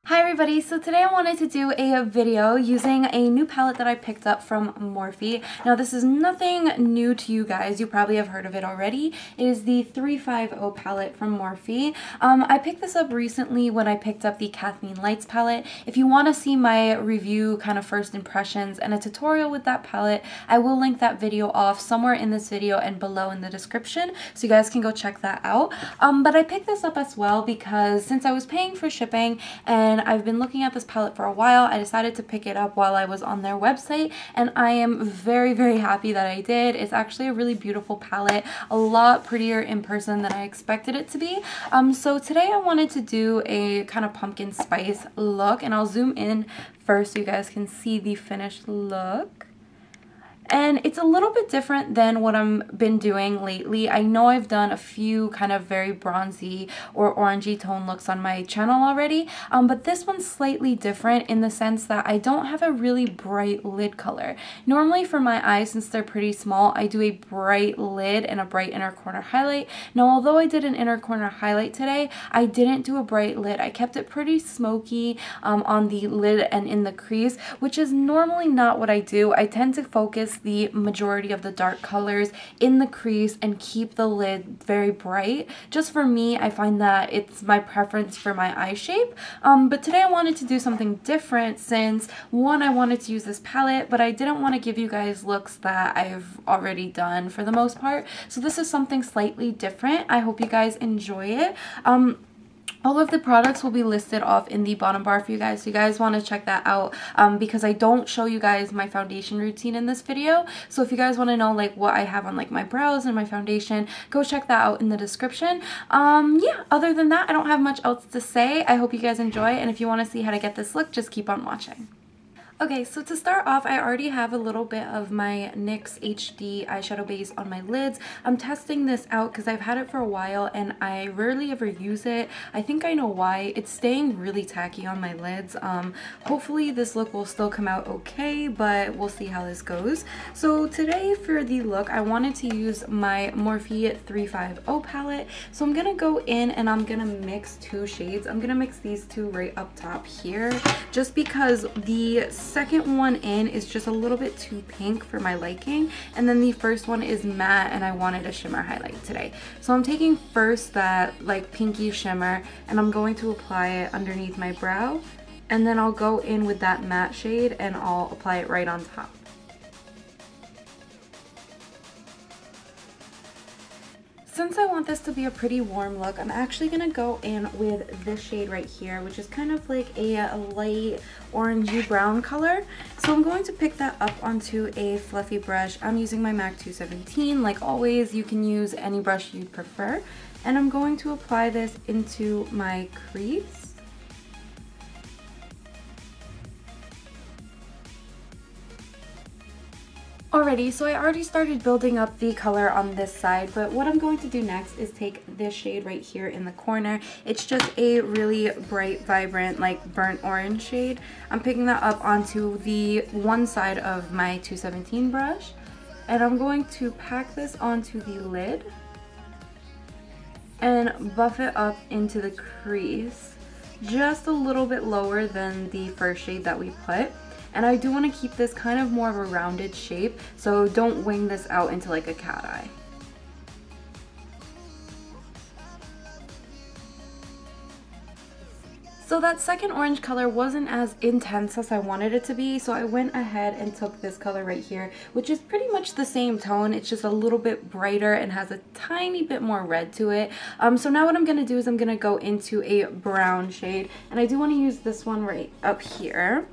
Hi everybody, so today I wanted to do a video using a new palette that I picked up from Morphe. Now this is nothing new to you guys, you probably have heard of it already. It is the 350 palette from Morphe. I picked this up recently when I picked up the Kathleen Lights palette. If you want to see my review, kind of first impressions, and a tutorial with that palette, I will link that video off somewhere in this video and below in the description, so you guys can go check that out. But I picked this up as well because since I was paying for shipping and I've been looking at this palette for a while, I decided to pick it up while I was on their website, and I am very happy that I did. It's actually a really beautiful palette, a lot prettier in person than I expected it to be. So today I wanted to do a kind of pumpkin spice look, and I'll zoom in first so you guys can see the finished look. And it's a little bit different than what I've been doing lately. I know I've done a few kind of very bronzy or orangey tone looks on my channel already, but this one's slightly different in the sense that I don't have a really bright lid color. Normally for my eyes, since they're pretty small, I do a bright lid and a bright inner corner highlight. Now although I did an inner corner highlight today, I didn't do a bright lid. I kept it pretty smoky on the lid and in the crease, which is normally not what I do. I tend to focus the majority of the dark colors in the crease and keep the lid very bright. Just for me, I find that it's my preference for my eye shape. But today I wanted to do something different since, one, I wanted to use this palette, but I didn't want to give you guys looks that I've already done for the most part. So this is something slightly different. I hope you guys enjoy it. All of the products will be listed off in the bottom bar for you guys, so you guys want to check that out because I don't show you guys my foundation routine in this video. So if you guys want to know like what I have on like my brows and my foundation, go check that out in the description. Yeah, other than that, I don't have much else to say. I hope you guys enjoy, and if you want to see how to get this look, just keep on watching. Okay, so to start off, I already have a little bit of my NYX HD eyeshadow base on my lids. I'm testing this out because I've had it for a while and I rarely ever use it. I think I know why. It's staying really tacky on my lids. Hopefully this look will still come out okay, but we'll see how this goes. So today for the look, I wanted to use my Morphe 350 palette. So I'm going to go in and I'm going to mix two shades. I'm going to mix these two right up top here just because the second one in is just a little bit too pink for my liking, and then the first one is matte and I wanted a shimmer highlight today. So I'm taking first that like pinky shimmer and I'm going to apply it underneath my brow, and then I'll go in with that matte shade and I'll apply it right on top. Since I want this to be a pretty warm look, I'm actually going to go in with this shade right here, which is kind of like a light orangey brown color. So I'm going to pick that up onto a fluffy brush. I'm using my MAC 217. Like always, you can use any brush you'd prefer. And I'm going to apply this into my crease. Alrighty, so I already started building up the color on this side, but what I'm going to do next is take this shade right here in the corner. It's just a really bright, vibrant, like burnt orange shade. I'm picking that up onto the one side of my 217 brush, and I'm going to pack this onto the lid and buff it up into the crease, just a little bit lower than the first shade that we put. And I do want to keep this kind of more of a rounded shape, so don't wing this out into like a cat eye. So that second orange color wasn't as intense as I wanted it to be, so I went ahead and took this color right here, which is pretty much the same tone. It's just a little bit brighter and has a tiny bit more red to it. So now what I'm going to do is I'm going to go into a brown shade, and I do want to use this one right up here.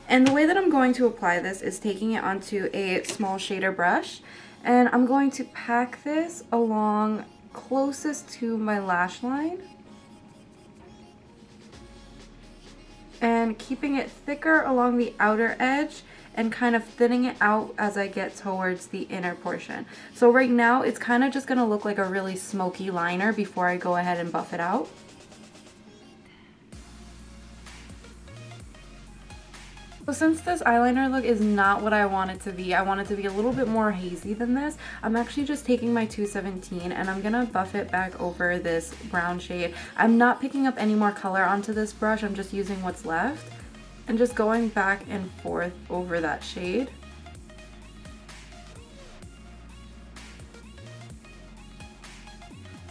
And the way that I'm going to apply this is taking it onto a small shader brush, and I'm going to pack this along closest to my lash line and keeping it thicker along the outer edge and kind of thinning it out as I get towards the inner portion. So right now it's kind of just going to look like a really smoky liner before I go ahead and buff it out. So since this eyeliner look is not what I want it to be, I want it to be a little bit more hazy than this, I'm actually just taking my 217 and I'm gonna buff it back over this brown shade. I'm not picking up any more color onto this brush, I'm just using what's left and just going back and forth over that shade.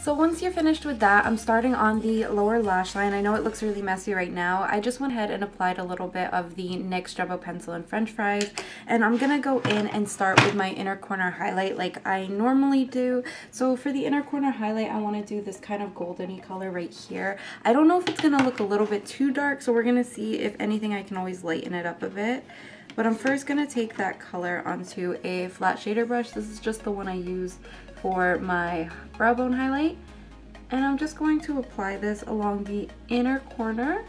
So once you're finished with that, I'm starting on the lower lash line. I know it looks really messy right now. I just went ahead and applied a little bit of the NYX Jumbo Pencil in French Fries. And I'm going to go in and start with my inner corner highlight like I normally do. So for the inner corner highlight, I want to do this kind of golden-y color right here. I don't know if it's going to look a little bit too dark, so we're going to see if anything I can always lighten it up a bit. But I'm first going to take that color onto a flat shader brush. This is just the one I use for my brow bone highlight, and I'm just going to apply this along the inner corner,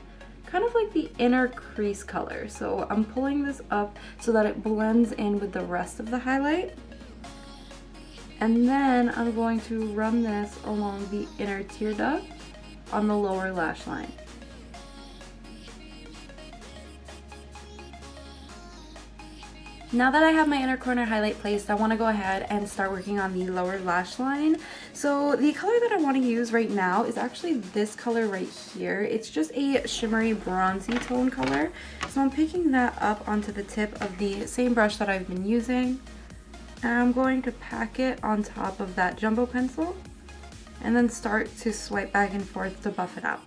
kind of like the inner crease color. So I'm pulling this up so that it blends in with the rest of the highlight, and then I'm going to run this along the inner tear duct on the lower lash line. Now that I have my inner corner highlight placed, I want to go ahead and start working on the lower lash line. So the color that I want to use right now is actually this color right here. It's just a shimmery bronzy tone color. So I'm picking that up onto the tip of the same brush that I've been using. And I'm going to pack it on top of that jumbo pencil and then start to swipe back and forth to buff it out.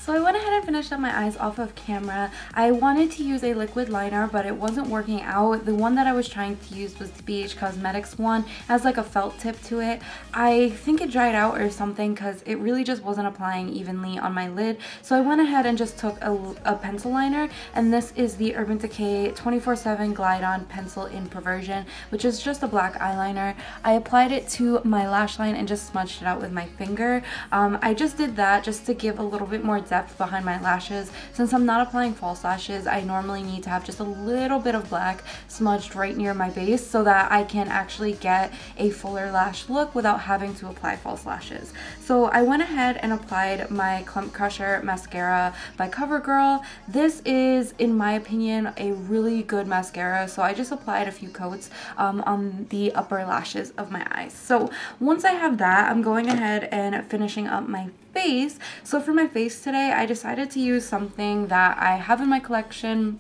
So I went ahead and finished up my eyes off of camera. I wanted to use a liquid liner, but it wasn't working out. The one that I was trying to use was the Beige Cosmetics one. It has like a felt tip to it. I think it dried out or something because it really just wasn't applying evenly on my lid. So I went ahead and just took a pencil liner, and this is the Urban Decay 24/7 Glide On Pencil in Perversion, which is just a black eyeliner. I applied it to my lash line and just smudged it out with my finger. I just did that just to give a little bit more depth behind my lashes. Since I'm not applying false lashes, I normally need to have just a little bit of black smudged right near my base so that I can actually get a fuller lash look without having to apply false lashes. So I went ahead and applied my Clump Crusher mascara by Covergirl. This is, in my opinion, a really good mascara, so I just applied a few coats on the upper lashes of my eyes. So once I have that, I'm going ahead and finishing up my face. So for my face today, I decided to use something that I have in my collection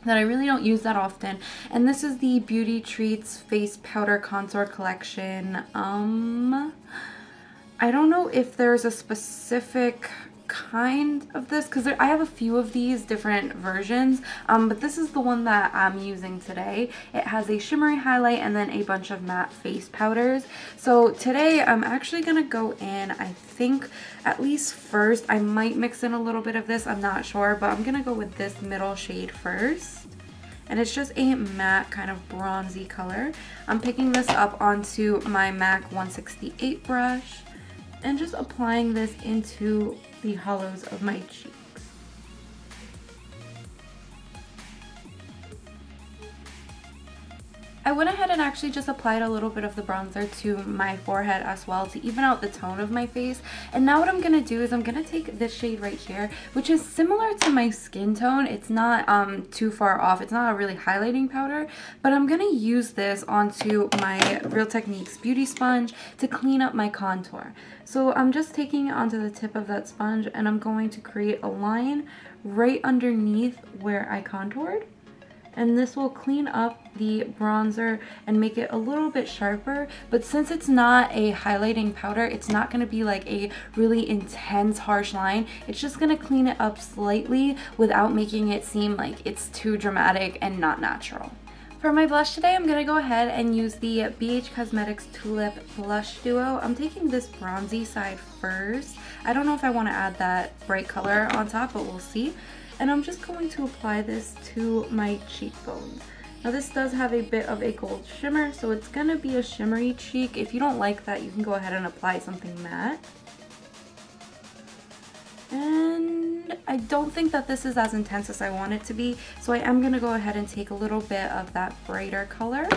that I really don't use that often, and this is the Beauty Treats Face Powder Contour Collection. I don't know if there's a specific kind of this because I have a few of these different versions, but this is the one that I'm using today. It has a shimmery highlight and then a bunch of matte face powders. So today I'm actually gonna go in, I think at least first, I might mix in a little bit of this, I'm not sure, but I'm gonna go with this middle shade first. And it's just a matte kind of bronzy color. I'm picking this up onto my MAC 168 brush and just applying this into the hollows of my cheeks. I went ahead and actually just applied a little bit of the bronzer to my forehead as well to even out the tone of my face. And now what I'm going to do is I'm going to take this shade right here, which is similar to my skin tone. It's not too far off. It's not a really highlighting powder, but I'm going to use this onto my Real Techniques beauty sponge to clean up my contour. So I'm just taking it onto the tip of that sponge and I'm going to create a line right underneath where I contoured. And this will clean up the bronzer and make it a little bit sharper, but since it's not a highlighting powder, it's not going to be like a really intense harsh line. It's just going to clean it up slightly without making it seem like it's too dramatic and not natural. For my blush today, I'm going to go ahead and use the BH Cosmetics Tulip Blush Duo. I'm taking this bronzy side first. I don't know if I want to add that bright color on top, but we'll see. And I'm just going to apply this to my cheekbones. Now this does have a bit of a gold shimmer, so it's going to be a shimmery cheek. If you don't like that, you can go ahead and apply something matte. And I don't think that this is as intense as I want it to be, so I am going to go ahead and take a little bit of that brighter color.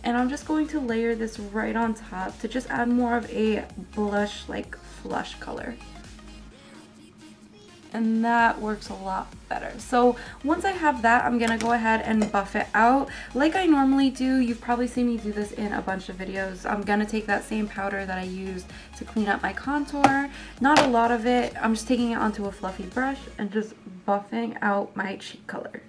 And I'm just going to layer this right on top to just add more of a blush, like flush color. and that works a lot better. So once I have that, I'm gonna go ahead and buff it out like I normally do. You've probably seen me do this in a bunch of videos. I'm gonna take that same powder that I used to clean up my contour, not a lot of it. I'm just taking it onto a fluffy brush and just buffing out my cheek colors.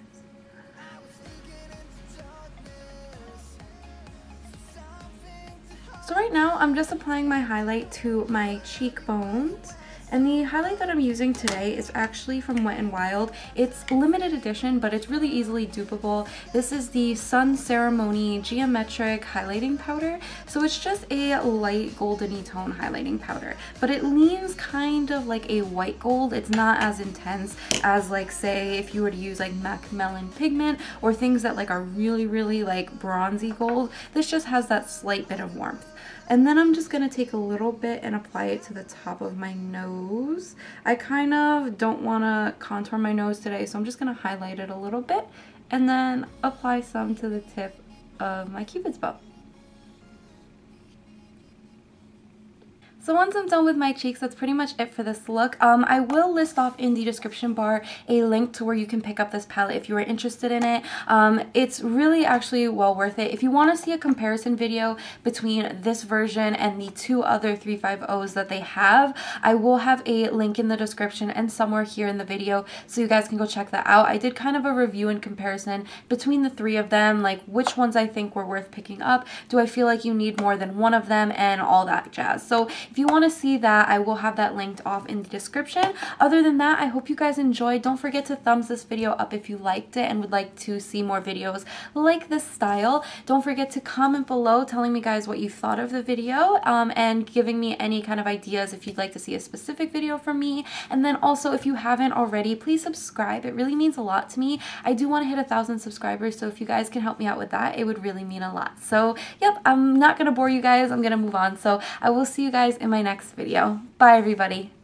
So right now I'm just applying my highlight to my cheekbones. And the highlight that I'm using today is actually from Wet n Wild. It's limited edition, but it's really easily dupable. This is the Sun Ceremony Geometric Highlighting Powder. So it's just a light goldeny tone highlighting powder, but it leans kind of like a white gold. It's not as intense as, like, say if you were to use like MAC Melon pigment or things that like are really like bronzy gold. This just has that slight bit of warmth. And then I'm just going to take a little bit and apply it to the top of my nose. I kind of don't want to contour my nose today, so I'm just going to highlight it a little bit and then apply some to the tip of my Cupid's bow. So once I'm done with my cheeks, that's pretty much it for this look. I will list off in the description bar a link to where you can pick up this palette if you are interested in it. It's really actually well worth it. If you want to see a comparison video between this version and the two other 350s that they have, I will have a link in the description and somewhere here in the video so you guys can go check that out. I did kind of a review and comparison between the three of them, like which ones I think were worth picking up. Do I feel like you need more than one of them, and all that jazz. So if you want to see that, I will have that linked off in the description. Other than that, I hope you guys enjoyed. Don't forget to thumbs this video up if you liked it and would like to see more videos like this style. Don't forget to comment below telling me guys what you thought of the video and giving me any kind of ideas if you'd like to see a specific video from me. And then also, if you haven't already, please subscribe. It really means a lot to me. I do want to hit 1,000 subscribers, so if you guys can help me out with that, it would really mean a lot. So yep, I'm not going to bore you guys. I'm going to move on. So I will see you guys in my next video. Bye everybody.